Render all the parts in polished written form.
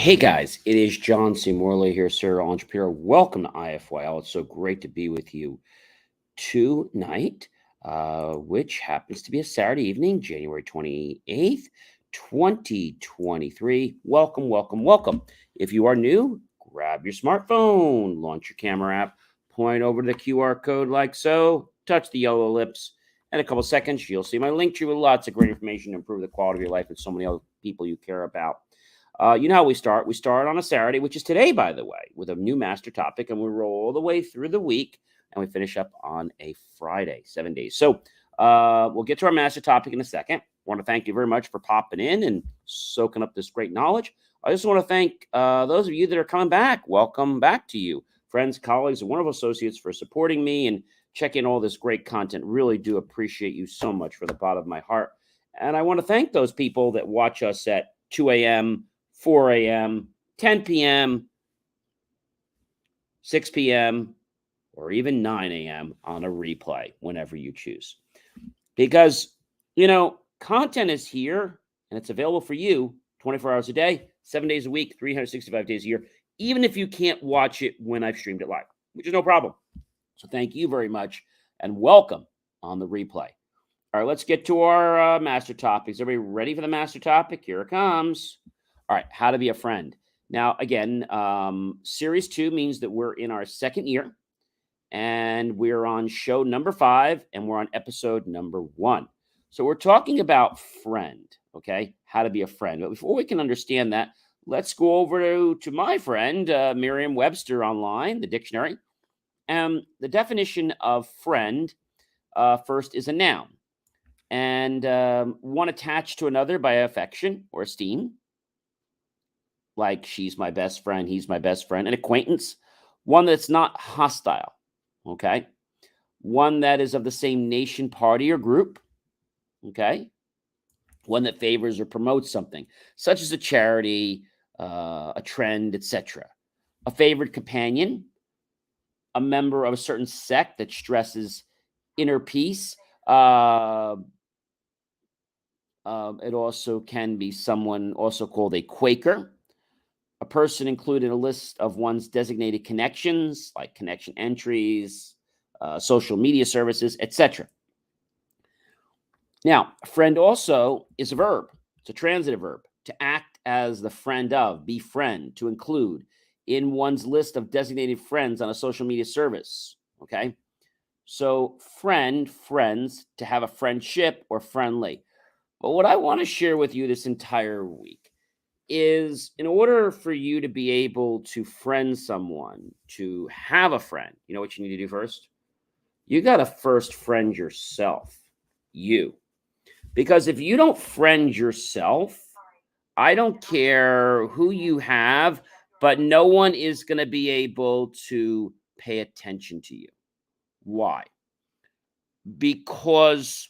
Hey guys, it is John C. Morley here, serial entrepreneur. Welcome to IFYL. It's so great to be with you tonight, which happens to be a Saturday evening, January 28th, 2023. Welcome, welcome, welcome. If you are new, grab your smartphone, launch your camera app, point over to the QR code like so, touch the yellow ellipse. In a couple seconds, you'll see my link tree with lots of great information to improve the quality of your life with so many other people you care about. You know how we start? We start on a Saturday, which is today, by the way, with a new master topic, and we roll all the way through the week, and we finish up on a Friday, 7 days. So we'll get to our master topic in a second. I want to thank you very much for popping in and soaking up this great knowledge. I just want to thank those of you that are coming back. Welcome back to you, friends, colleagues, and wonderful associates for supporting me and checking all this great content. Really do appreciate you so much from the bottom of my heart. And I want to thank those people that watch us at 2 a.m., 4 a.m., 10 p.m., 6 p.m., or even 9 a.m. on a replay whenever you choose. Because, content is here and it's available for you 24 hours a day, 7 days a week, 365 days a year, even if you can't watch it when I've streamed it live, which is no problem. So thank you very much and welcome on the replay. All right, let's get to our master topics. Everybody ready for the master topic? Here it comes. All right, how to be a friend. Now, again, series 2 means that we're in our second year, and we're on show number 5, and we're on episode number 1. So we're talking about friend, okay? How to be a friend. But before we can understand that, let's go over to my friend, Merriam-Webster online, the dictionary. The definition of friend first is a noun, and one attached to another by affection or esteem. Like she's my best friend, he's my best friend. An acquaintance, one that's not hostile, okay? One that is of the same nation, party, or group, okay? One that favors or promotes something, such as a charity, a trend, etc. A favored companion, a member of a certain sect that stresses inner peace. It also can be someone also called a Quaker. A person included in a list of one's designated connections, like connection entries, social media services, etc. Now, friend also is a verb. It's a transitive verb. To act as the friend of, befriend, to include in one's list of designated friends on a social media service. Okay? So, friend, friends, to have a friendship or friendly. But what I want to share with you this entire week is in order for you to be able to friend someone, to have a friend, you know what you need to do first? You got to first friend yourself, you. Because if you don't friend yourself, I don't care who you have, but no one is going to be able to pay attention to you. Why? Because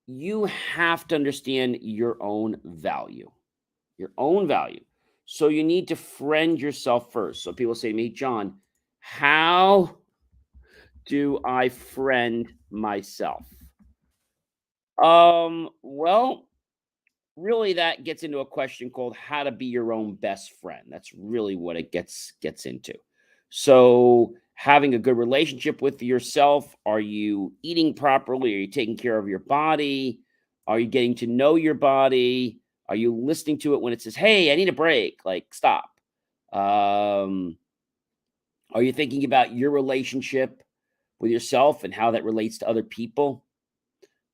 you have to understand your own value. Your own value. So you need to friend yourself first. So people say to me, John, how do I friend myself? Well, really that gets into a question called how to be your own best friend. That's really what it gets into. So having a good relationship with yourself, are you eating properly? Are you taking care of your body? Are you getting to know your body? Are you listening to it when it says, hey, I need a break? Like, stop. Are you thinking about your relationship with yourself and how that relates to other people?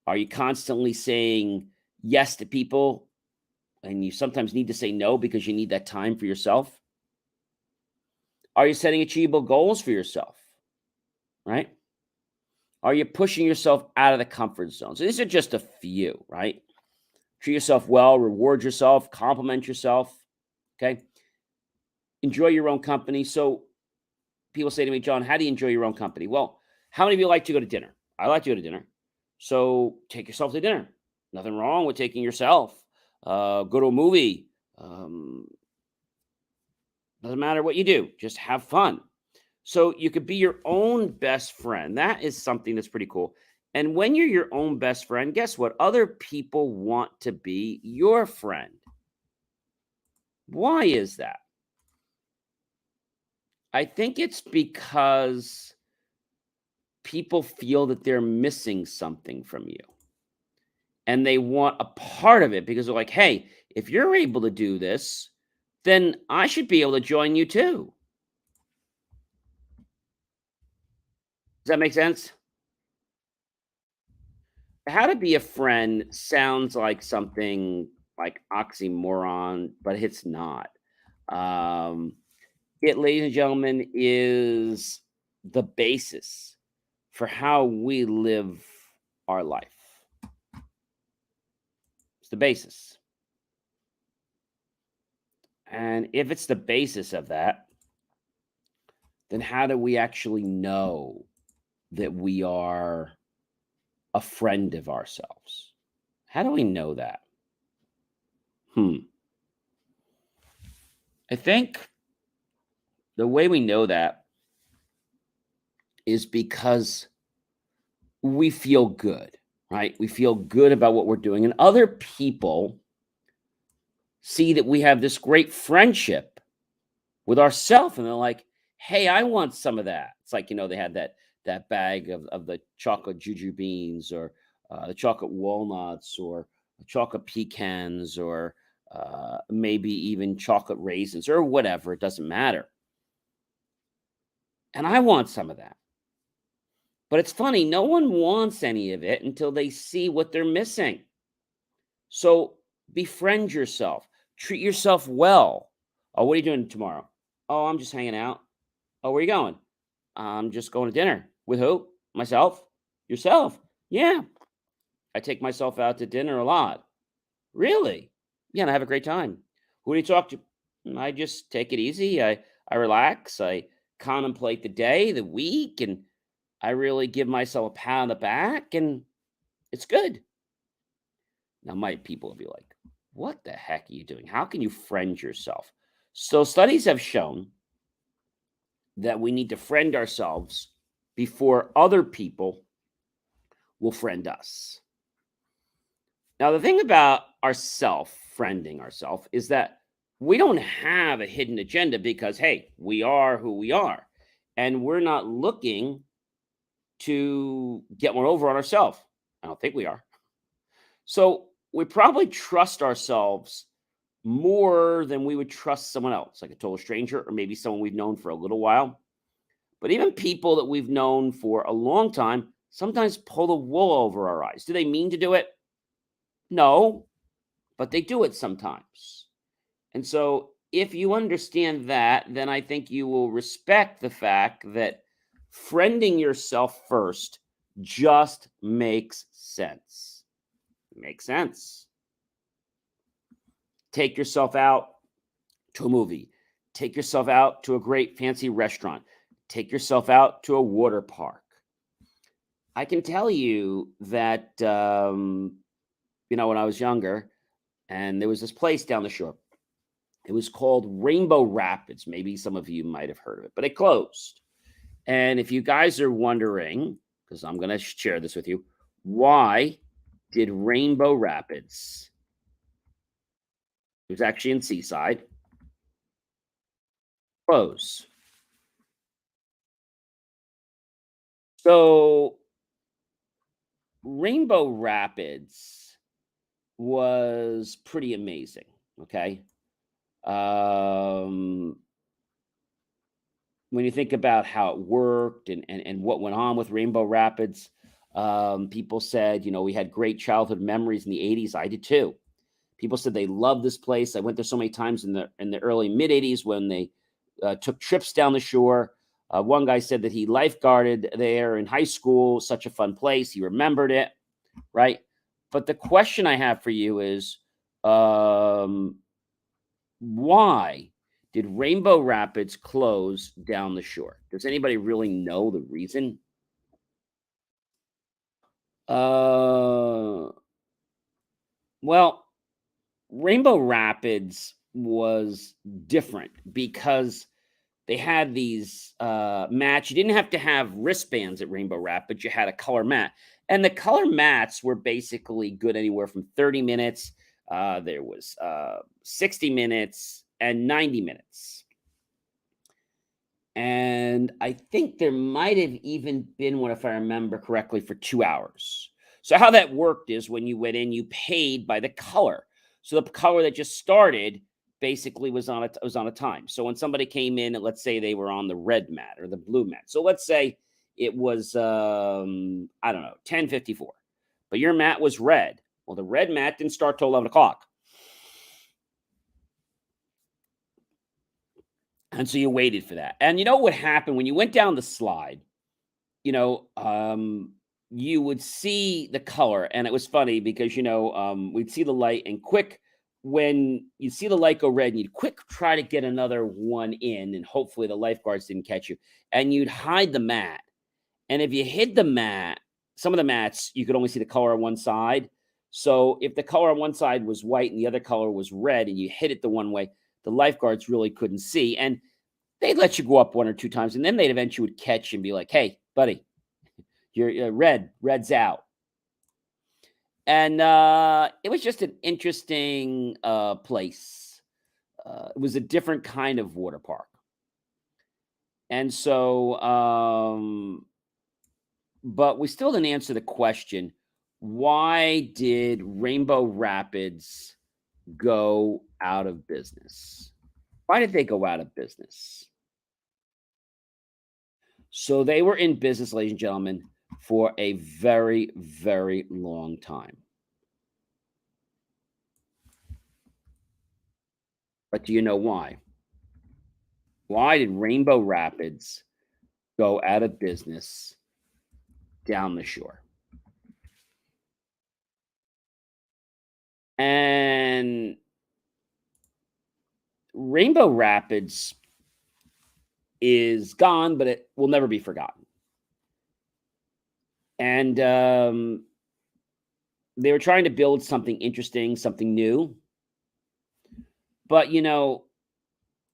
Are you constantly saying yes to people and you sometimes need to say no because you need that time for yourself? Are you setting achievable goals for yourself? Right? Are you pushing yourself out of the comfort zone? So these are just a few, right? Treat yourself well, reward yourself, compliment yourself, okay? Enjoy your own company. So people say to me, John, how do you enjoy your own company? Well, how many of you like to go to dinner? I like to go to dinner. So take yourself to dinner. Nothing wrong with taking yourself. Go to a movie. Doesn't matter what you do. Just have fun. So you could be your own best friend. That is something that's pretty cool. And when you're your own best friend, guess what? Other people want to be your friend. Why is that? I think it's because people feel that they're missing something from you and they want a part of it because they're like, hey, if you're able to do this, then I should be able to join you too. Does that make sense? How to be a friend sounds like something like oxymoron, but it's not. Um, it, ladies and gentlemen, is the basis for how we live our life. It's the basis. And if it's the basis of that, then how do we actually know that we are a friend of ourselves? How do we know that? I think the way we know that is because we feel good, right? We feel good about what we're doing. And other people see that we have this great friendship with ourselves and they're like, hey, I want some of that. It's like, they had that bag of the chocolate juju beans or the chocolate walnuts or chocolate pecans or maybe even chocolate raisins or whatever. It doesn't matter. And I want some of that. But it's funny, no one wants any of it until they see what they're missing. So befriend yourself, treat yourself well. Oh, what are you doing tomorrow? Oh, I'm just hanging out. Oh, where are you going? I'm just going to dinner. With who? Myself? Yourself? Yeah. I take myself out to dinner a lot. Really? Yeah, and I have a great time. Who do you talk to? I just take it easy. I relax. I contemplate the day, the week, and I really give myself a pat on the back, and it's good. Now, might people will be like, what the heck are you doing? How can you friend yourself? So, studies have shown that we need to friend ourselves before other people will friend us. Now, the thing about ourself, friending ourselves, is that we don't have a hidden agenda because, hey, we are who we are. And we're not looking to get one over on ourselves. I don't think we are. So we probably trust ourselves more than we would trust someone else, like a total stranger or maybe someone we've known for a little while. But even people that we've known for a long time sometimes pull the wool over our eyes. Do they mean to do it? No, but they do it sometimes. And so if you understand that, then I think you will respect the fact that friending yourself first just makes sense. Makes sense. Take yourself out to a movie. Take yourself out to a great fancy restaurant. Take yourself out to a water park. I can tell you that, when I was younger, and there was this place down the shore. It was called Rainbow Rapids. Maybe some of you might have heard of it, but it closed. And if you guys are wondering, because I'm going to share this with you, why did Rainbow Rapids, it was actually in Seaside, close? So Rainbow Rapids was pretty amazing. Okay. Um, when you think about how it worked and what went on with Rainbow Rapids, people said, we had great childhood memories in the 80s. I did too. People said they loved this place. I went there so many times in the early mid 80s when they took trips down the shore. One guy said that he lifeguarded there in high school. Such a fun place. He remembered it, right? But the question I have for you is, why did Rainbow Rapids close down the shore? Does anybody really know the reason? Uh, well, Rainbow Rapids was different because they had these mats. You didn't have to have wristbands at Rainbow Rapids. You had a color mat. And the color mats were basically good anywhere from 30 minutes. There was 60 minutes and 90 minutes. And I think there might have even been one, if I remember correctly, for 2 hours. So how that worked is when you went in, you paid by the color. So the color that just started basically was on a time. So when somebody came in, and let's say they were on the red mat or the blue mat. So let's say it was I don't know, 10:54, but your mat was red. Well, the red mat didn't start till 11 o'clock. And so you waited for that. And you know what happened when you went down the slide? you know, you would see the color, and it was funny because we'd see the light, and quick when you see the light go red, and you'd quick try to get another one in, and hopefully the lifeguards didn't catch you, and you'd hide the mat. And if you hid the mat, some of the mats you could only see the color on one side. So if the color on one side was white and the other color was red, and you hit it the one way, the lifeguards really couldn't see, and they'd let you go up one or two times, and then they'd eventually would catch you and be like, "Hey, buddy, you're red's out." And it was just an interesting place. It was a different kind of water park. And so, but we still didn't answer the question, why did Rainbow Rapids go out of business? Why did they go out of business? So they were in business, ladies and gentlemen, for a very, very long time. But do you know why? Why did Rainbow Rapids go out of business down the shore? And Rainbow Rapids is gone, but it will never be forgotten. And they were trying to build something interesting, something new. But,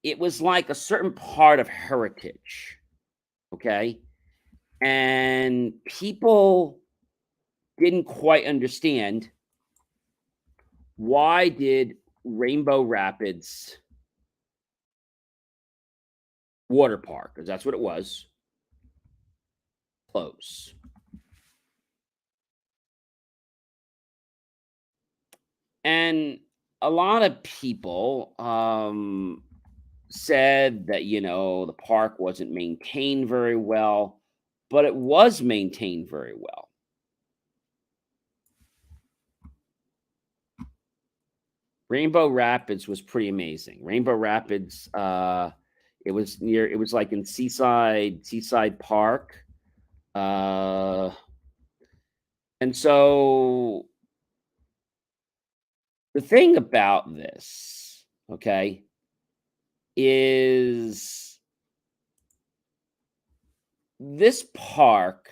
it was like a certain part of heritage, okay? And people didn't quite understand, why did Rainbow Rapids Water Park, because that's what it was, close? And a lot of people said that, the park wasn't maintained very well, but it was maintained very well. Rainbow Rapids was pretty amazing. Rainbow Rapids, it was like in Seaside Park. Uh, and so the thing about this, okay, is this park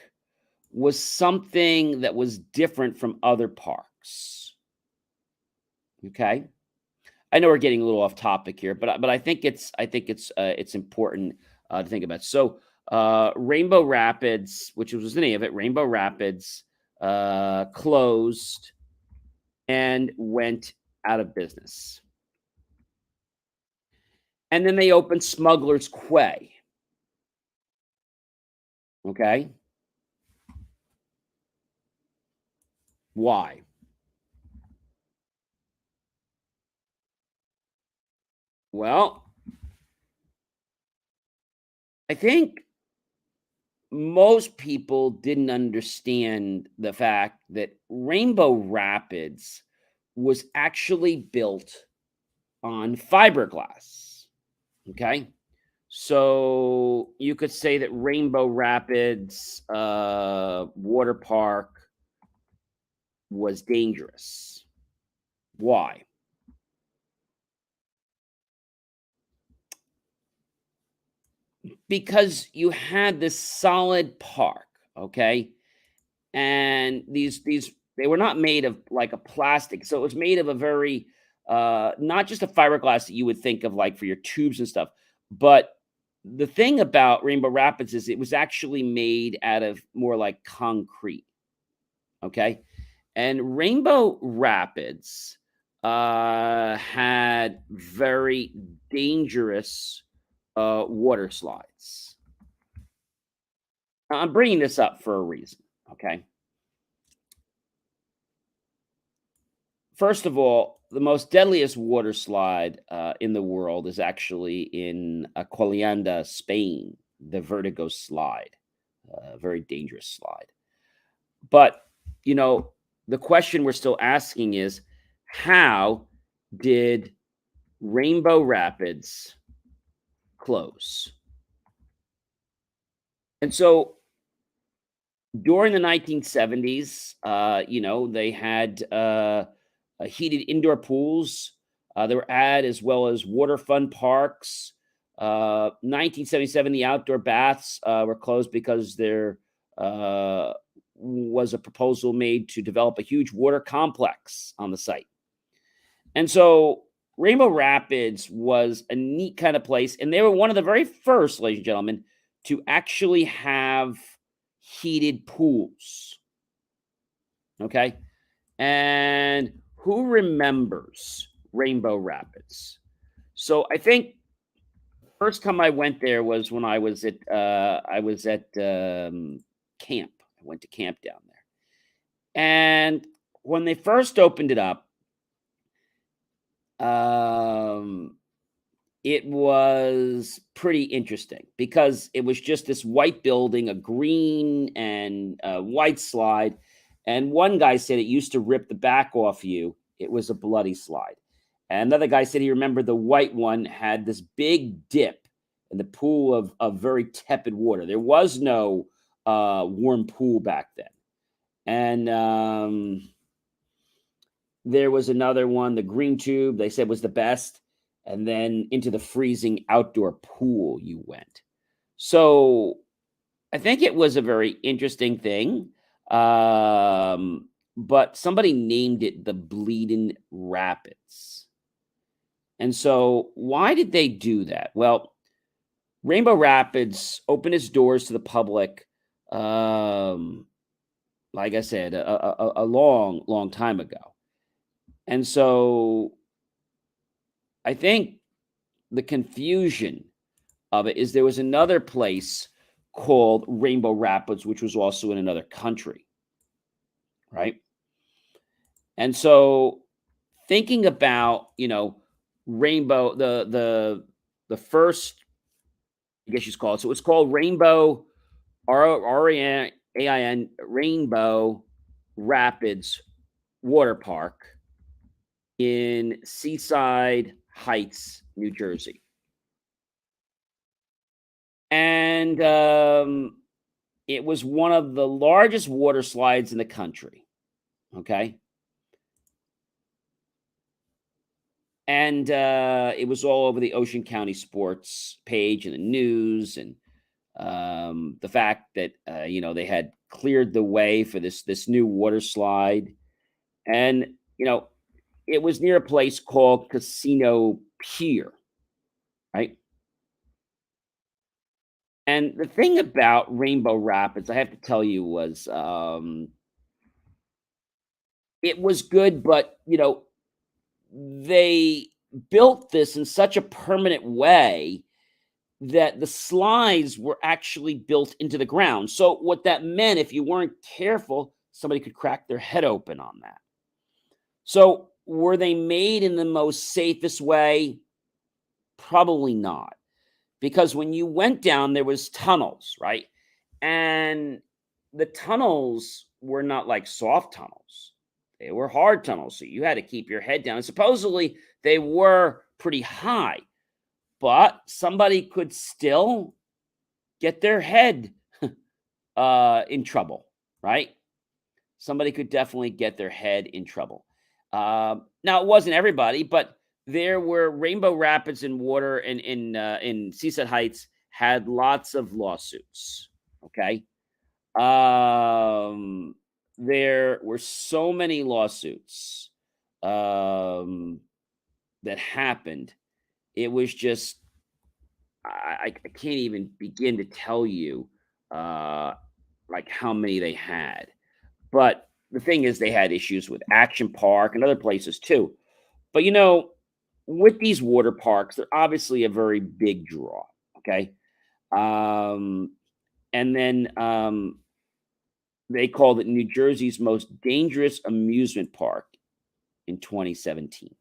was something that was different from other parks. Okay, I know we're getting a little off topic here, but I think it's important to think about. So Rainbow Rapids, which was the name of it, Rainbow Rapids, closed and went out of business. And then they opened Smuggler's Quay. Okay, why? Well, I think most people didn't understand the fact that Rainbow Rapids was actually built on fiberglass. Okay. So you could say that Rainbow Rapids water park was dangerous. Why? Because you had this solid park, okay? And these they were not made of like a plastic. So it was made of a very not just a fiberglass that you would think of like for your tubes and stuff, but the thing about Rainbow Rapids is it was actually made out of more like concrete, okay? And Rainbow Rapids had very dangerous water slides. Now, I'm bringing this up for a reason. Okay. First of all, the most deadliest water slide in the world is actually in Aqualianda, Spain, the Vertigo slide, a very dangerous slide. But, you know, the question we're still asking is how did Rainbow Rapids close? And so during the 1970s, they had heated indoor pools. They were added as well as water fun parks. 1977, the outdoor baths were closed because there was a proposal made to develop a huge water complex on the site. And so Rainbow Rapids was a neat kind of place. And they were one of the very first, ladies and gentlemen, to actually have heated pools. Okay. And who remembers Rainbow Rapids? So I think first time I went there was when I was at camp. I went to camp down there. And when they first opened it up, um it was pretty interesting because it was just this white building, a green and white slide. And one guy said it used to rip the back off you. It was a bloody slide. And another guy said he remembered the white one had this big dip in the pool of very tepid water. There was no warm pool back then. And there was another one, the green tube, they said was the best. And then into the freezing outdoor pool you went. So I think it was a very interesting thing. But somebody named it the Bleeding Rapids. And so why did they do that? Well, Rainbow Rapids opened its doors to the public, like I said, a long, long time ago. And so I think the confusion of it is there was another place called Rainbow Rapids, which was also in another country, right? And so thinking about, Rainbow, the first, I guess you call it. So it's called Rainbow RAIN Rainbow Rapids Water Park in Seaside Heights, New Jersey. And it was one of the largest water slides in the country. Okay. And it was all over the Ocean County sports page and the news, and the fact that they had cleared the way for this new water slide, and it was near a place called Casino Pier, right? And the thing about Rainbow Rapids, I have to tell you, was it was good, but they built this in such a permanent way that the slides were actually built into the ground. So what that meant, if you weren't careful, somebody could crack their head open on that. So were they made in the most safest way? Probably not. Because when you went down, there was tunnels, right? And the tunnels were not like soft tunnels. They were hard tunnels. So you had to keep your head down. And supposedly they were pretty high, but somebody could still get their head in trouble, right? Somebody could definitely get their head in trouble. Now, it wasn't everybody, but there were Rainbow Rapids and water in Seaside Heights had lots of lawsuits. Okay. There were so many lawsuits that happened. It was just, I can't even begin to tell you like how many they had. But the thing is, they had issues with Action Park and other places too. But with these water parks, they're obviously a very big draw. Okay. Um, and then they called it New Jersey's most dangerous amusement park in 2017.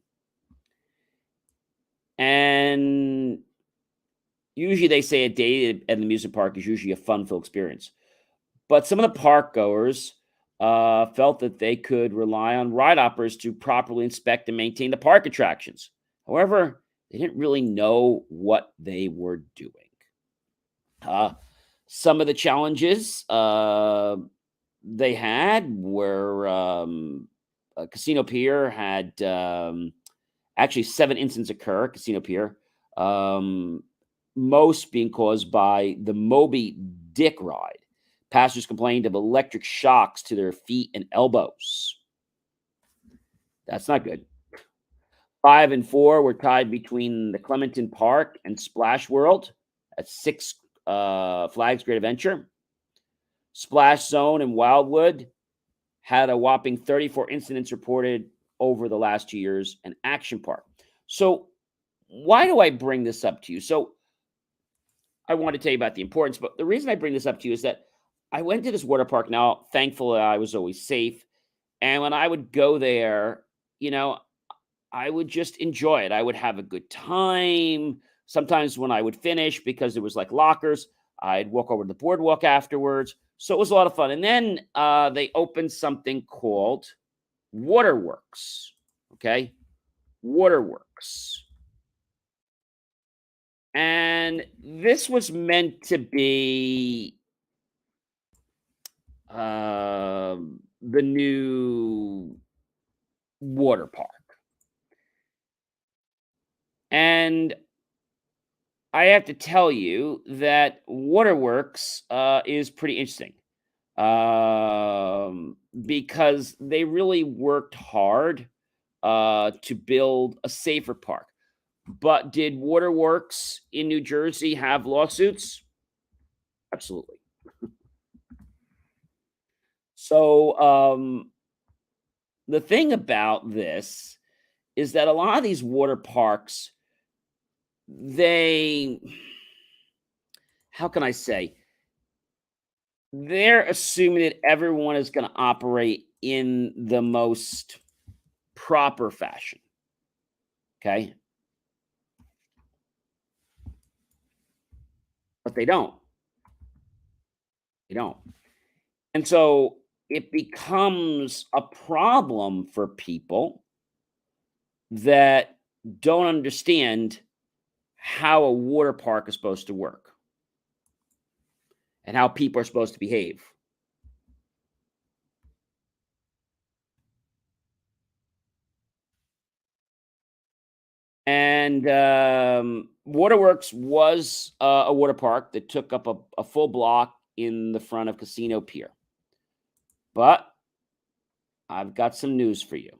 And usually they say a day at an amusement park is usually a fun-filled experience. But some of the park goers felt that they could rely on ride operators to properly inspect and maintain the park attractions. However, they didn't really know what they were doing. Uh, some of the challenges they had were Casino Pier had actually 7 incidents occur at Casino Pier, most being caused by the Moby Dick ride. Passengers complained of electric shocks to their feet and elbows. That's not good. 5 and 4 were tied between the Clementon Park and Splash World at Six Flags Great Adventure. Splash Zone and Wildwood had a whopping 34 incidents reported over the last 2 years, and Action Park. So, why do I bring this up to you? So, I want to tell you about the importance, but the reason I bring this up to you is that I went to this water park. Now, thankfully, I was always safe. And when I would go there, you know, I would just enjoy it. I would have a good time. Sometimes when I would finish, because there was like lockers, I'd walk over to the boardwalk afterwards. So it was a lot of fun. And then they opened something called Waterworks. Okay. Waterworks. And this was meant to be the new water park. And I have to tell you that Waterworks is pretty interesting because they really worked hard to build a safer park. But did Waterworks in New Jersey have lawsuits? Absolutely. So the thing about this is that a lot of these water parks, they, how can I say, they're assuming that everyone is going to operate in the most proper fashion. Okay. But they don't. They don't. And so it becomes a problem for people that don't understand how a water park is supposed to work and how people are supposed to behave. And Waterworks was a water park that took up a full block in the front of Casino Pier. But I've got some news for you.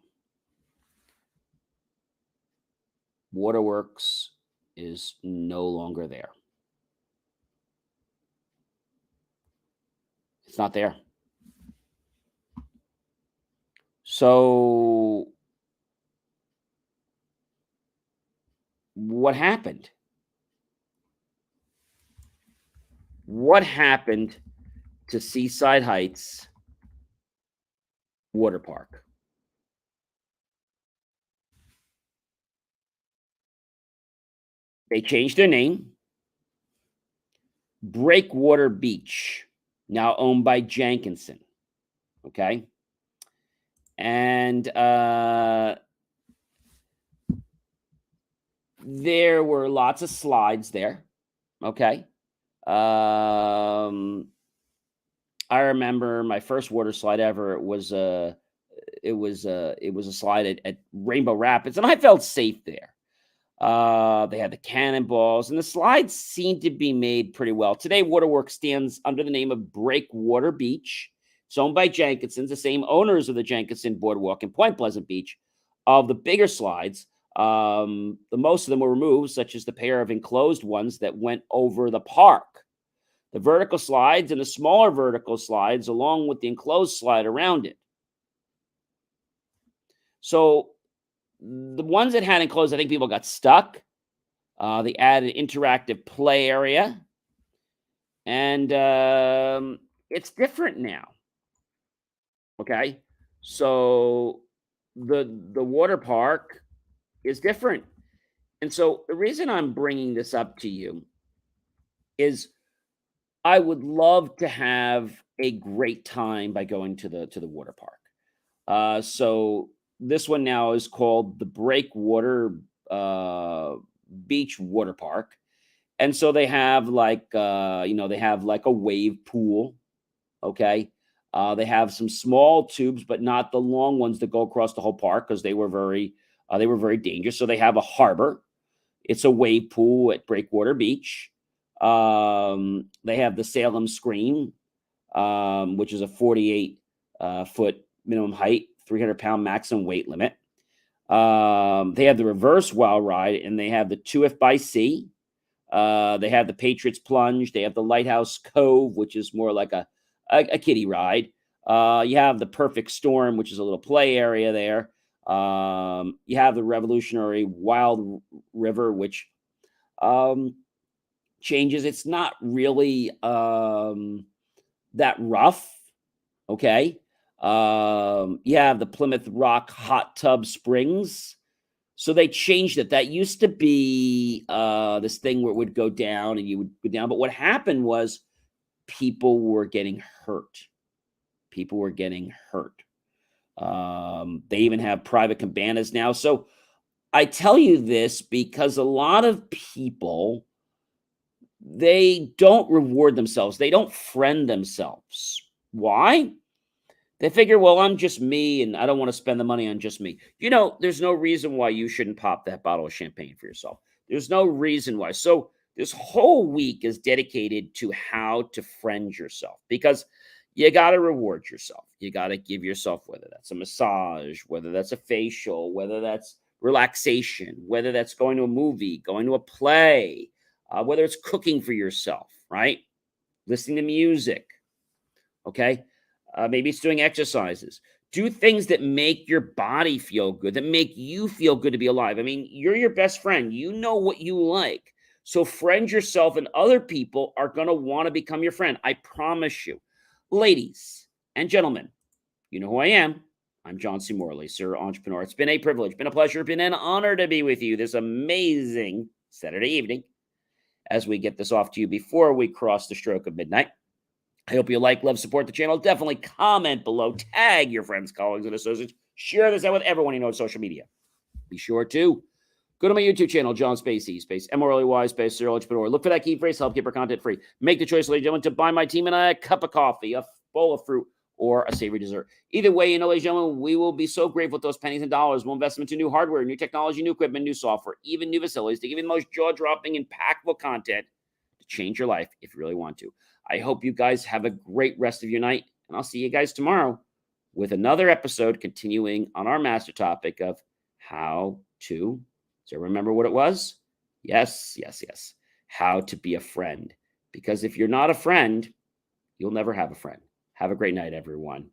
Waterworks is no longer there. It's not there. So what happened? What happened to Seaside Heights Water Park? They changed their name. Breakwater Beach, now owned by Jenkinson. Okay. And there were lots of slides there. Okay. I remember my first water slide ever. It was a slide at Rainbow Rapids, and I felt safe there. They had the cannonballs, and the slides seemed to be made pretty well. Today, Waterworks stands under the name of Breakwater Beach. It's owned by Jenkinson's, the same owners of the Jenkinson Boardwalk in Point Pleasant Beach. Of the bigger slides, the most of them were removed, such as the pair of enclosed ones that went over the park. The vertical slides and the smaller vertical slides, along with the enclosed slide around it. So The ones that had enclosed, I think people got stuck. They added interactive play area, and it's different now. Okay, so the water park is different, and so the reason I'm bringing this up to you is I would love to have a great time by going to the water park. So this one now is called the Breakwater uh, Beach Water Park, and so they have like they have like a wave pool. Okay, they have some small tubes, but not the long ones that go across the whole park because they were very dangerous. So they have a harbor. It's a wave pool at Breakwater Beach. They have the Salem Scream, which is a 48 foot minimum height, 300-pound maximum weight limit. They have the reverse wild ride, and they have the 2F by Sea. They have the Patriots Plunge. They have the Lighthouse Cove, which is more like a kiddie ride. You have the Perfect Storm, which is a little play area there. You have the Revolutionary Wild River, which changes. It's not really that rough. Okay. You have the Plymouth Rock Hot Tub Springs. So they changed it. That used to be this thing where it would go down and you would go down. But what happened was people were getting hurt. People were getting hurt. They even have private cabanas now. So I tell you this because a lot of people, they don't reward themselves. They don't friend themselves. Why? They figure, well, I'm just me and I don't want to spend the money on just me. There's no reason why you shouldn't pop that bottle of champagne for yourself. There's no reason why. So this whole week is dedicated to how to friend yourself because you got to reward yourself. You got to give yourself, whether that's a massage, whether that's a facial, whether that's relaxation, whether that's going to a movie, going to a play, whether it's cooking for yourself, right? Listening to music, okay? Maybe it's doing exercises. Do things that make your body feel good, that make you feel good to be alive. I mean, you're your best friend. You know what you like. So friend yourself, and other people are going to want to become your friend. I promise you. Ladies and gentlemen, you know who I am. I'm John C. Morley, Sir Entrepreneur. It's been a privilege, been a pleasure, been an honor to be with you this amazing Saturday evening as we get this off to you before we cross the stroke of midnight. I hope you like, love, support the channel. Definitely comment below. Tag your friends, colleagues, and associates. Share this out with everyone you know on social media. Be sure to go to my YouTube channel, John Spacey, space M-O-R-L-E-Y, space Serial Entrepreneur. Look for that key phrase, help keep our content free. Make the choice, ladies and gentlemen, to buy my team and I a cup of coffee, a bowl of fruit, or a savory dessert. Either way, ladies and gentlemen, we will be so grateful with those pennies and dollars. We'll invest them into new hardware, new technology, new equipment, new software, even new facilities to give you the most jaw-dropping, impactful content to change your life if you really want to. I hope you guys have a great rest of your night, and I'll see you guys tomorrow with another episode continuing on our master topic of how to, so remember what it was? Yes. How to be a friend. Because if you're not a friend, you'll never have a friend. Have a great night, everyone.